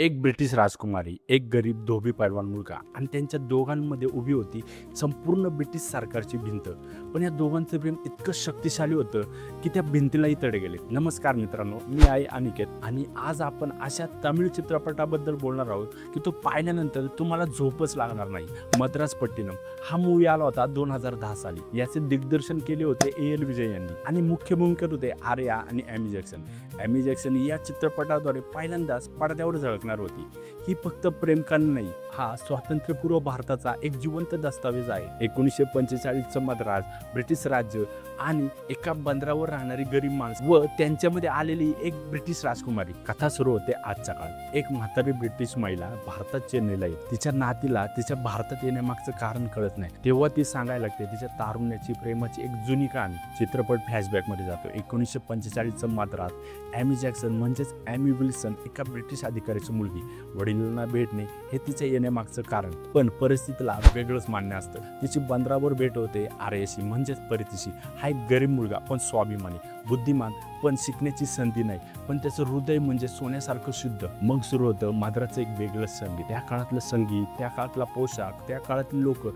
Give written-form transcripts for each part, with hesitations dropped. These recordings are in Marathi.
एक ब्रिटिश राजकुमारी, एक गरीब धोबी पैलवान मुलगा आणि त्यांच्या दोघांमध्ये उभी होती संपूर्ण ब्रिटिश सरकारची भिंत. पण या दोघांचं प्रेम इतकं शक्तिशाली होतं की त्या भिंतीलाही तडे गेले. नमस्कार मित्रांनो, मी आहे अनिकेत आणि आज आपण अशा तमिळ चित्रपटाबद्दल बोलणार आहोत की तो पाहिल्यानंतर तुम्हाला झोपच लागणार नाही. मद्रासपट्टिनम हा मूवी आला होता 2010 साली. याचे दिग्दर्शन केले होते A.L. विजय यांनी आणि मुख्य भूमिकेत होते आर्या आणि एमी जॅक्सन. एमी जॅक्सन या चित्रपटाद्वारे पहिल्यांदाच पडद्यावर झळकणार होती. ही फक्त प्रेमकहाणी नाही, हा स्वातंत्र्यपूर्व भारताचा एक जिवंत दस्तावेज आहे. 1945 मद्रास, ब्रिटिश राज्य आणि एका बंदरावर राहणारी गरीब माणसं व त्यांच्यामध्ये आलेली एक ब्रिटिश राजकुमारी. कथा सुरू होते आजच्या काळात. एक म्हातारी ब्रिटिश महिला भारतात चेन्नईला येते. तिच्या नातीला तिच्या भारतात येण्यामागचं कारण कळत नाही. तेव्हा ती सांगायला लागते तिच्या तारुण्याची प्रेमाची एक जुनी कहाणी. चित्रपट फ्लॅशबॅक मध्ये जातो. 1945 मद्रास. एमी जॅक्सन म्हणजेच एमी विल्सन एका ब्रिटिश अधिकाऱ्याची मुलगी. वडिलांना भेटणे हे तिच्या येण्यामागचं कारण, पण परिस्थितीला वेगळंच मान्य असतं. तिची बंदरावर भेट होते आर्याशी म्हणजेच परितीशी. हा एक गरीब मुलगा पण स्वाभिमानी, बुद्धिमान, पण शिकण्याची संधी नाही, पण त्याचं हृदय म्हणजे सोन्यासारखं शुद्ध. मग सुरू होतं मद्रासचं एक वेगळंच संगीत. त्या काळातलं संगीत, त्या काळातला पोशाख, त्या काळातली लोक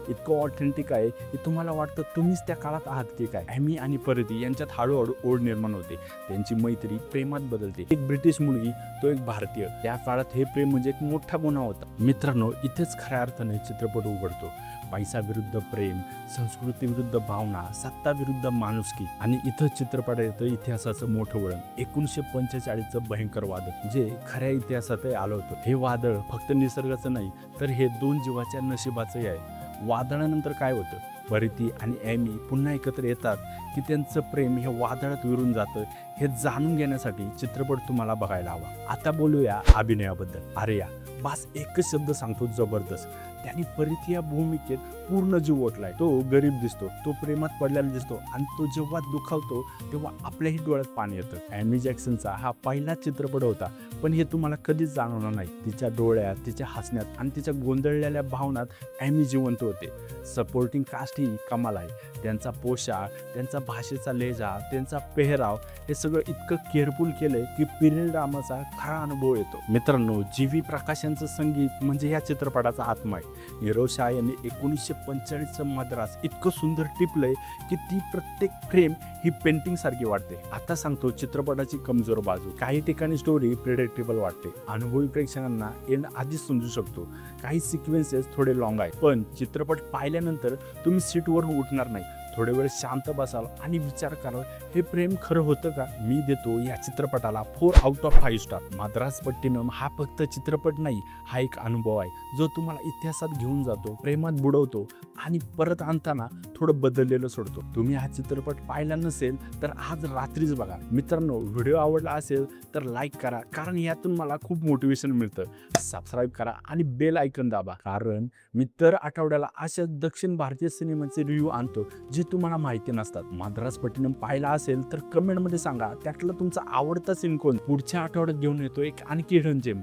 इतकं ऑथेंटिक आहे की तुम्हाला वाटतं तुम्हीच त्या काळात आहात की काय. एमी आणि परिती यांच्यात हळूहळू ओढ निर्माण होते. त्यांची मैत्री प्रेमात बदलते. एक ब्रिटिश मुलगी, तो एक भारतीय. त्या काळात हे प्रेम म्हणजे एक मोठा गुन्हा होता. मित्रांनो, इथेच खऱ्या अर्थाने चित्रपट उघडतो. पैसा विरुद्ध प्रेम, संस्कृती विरुद्ध भावना, सत्ता विरुद्ध माणुसकी. आणि इथं चित्रपट येतं इतिहासाचं मोठं वळण. 1945चं भयंकर वादळ जे खऱ्या इतिहासातही आलं होतं. हे वादळ फक्त निसर्गाचं नाही, तर हे दोन जीवाच्या नशिबाचंही आहे. वादळानंतर काय होतं? परिती आणि एमी पुन्हा एकत्र येतात की त्यांचं प्रेम हे वादळात विरून जातं. हे जाणून घेण्यासाठी चित्रपट तुम्हाला बघायला हवा. आता बोलूया अभिनयाबद्दल. आर्या बस एकच शब्द सांगतो, जबरदस्त. त्यांनी परिती या भूमिकेत पूर्ण जीव ओतलाय. तो गरीब दिसतो, तो प्रेमात पडलेला दिसतो आणि तो जेव्हा दुखावतो तेव्हा आपल्याही डोळ्यात पाणी येतं. एमी जॅक्सनचा हा पहिला चित्रपट होता, पण हे तुम्हाला कधीच जाणवणार नाही. तिच्या डोळ्यात, तिच्या हसण्यात आणि तिच्या गोंधळलेल्या भावनात एमी जिवंत होते. सपोर्टिंग कास्ट ही कमाल आहे. त्यांचा पोशाख, त्यांचा भाषेचा लहेजा, त्यांचा पेहराव हे सगळं इतकं केअरफुल केलंय की पिरियड ड्रामाचा खरा अनुभव येतो. मित्रांनो, जी.व्ही. प्रकाश यांचं संगीत म्हणजे या चित्रपटाचा आत्मा आहे. नीरव शाह यांनी 1945चं मद्रास इतकं सुंदर टिपलंय की ती प्रत्येक फ्रेम ही पेंटिंग सारखी वाटते. आता सांगतो चित्रपटाची कमजोर बाजू. काही ठिकाणी स्टोरी प्रिडिक्टेबल वाटते. अनुभवी प्रेक्षकांना एंड आधीच समजू शकतो. काही सिक्वेन्सेस थोडे लॉंग आहेत, पण चित्रपट पाहिल्यानंतर तुम्ही सीटवरून उठणार नाही. थोडे वेळ शांत बसाल आणि विचार कराल, हे प्रेम खरं होतं का? मी देतो या चित्रपटाला 4/5 स्टार. मद्रासपट्टिनम हा फक्त चित्रपट नाही, हा एक अनुभव आहे जो तुम्हाला इतिहासात घेऊन जातो, प्रेमात बुडवतो आणि परत आणताना थोडं बदललेलं सोडतो. तुम्ही हा चित्रपट पाहिला नसेल तर आज रात्रीच बघा. मित्रांनो, व्हिडिओ आवडला असेल तर लाईक करा, कारण यातून मला खूप मोटिवेशन मिळतं. सबस्क्राईब करा आणि बेल आयकॉन दाबा, कारण मी दर आठवड्याला अशा दक्षिण भारतीय सिनेमाचे रिव्ह्यू आणतो जे तुम्हाला माहिती नसतात. मद्रासपट्टिनम पाहिला असेल तर कमेंटमध्ये सांगा त्यातला तुमचा आवडता सीन कोण. पुढच्या आठवड्यात घेऊन येतो एक आणखी हिडन जेम.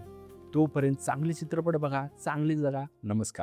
तोपर्यंत चांगले चित्रपट बघा, चांगली जगा. नमस्कार.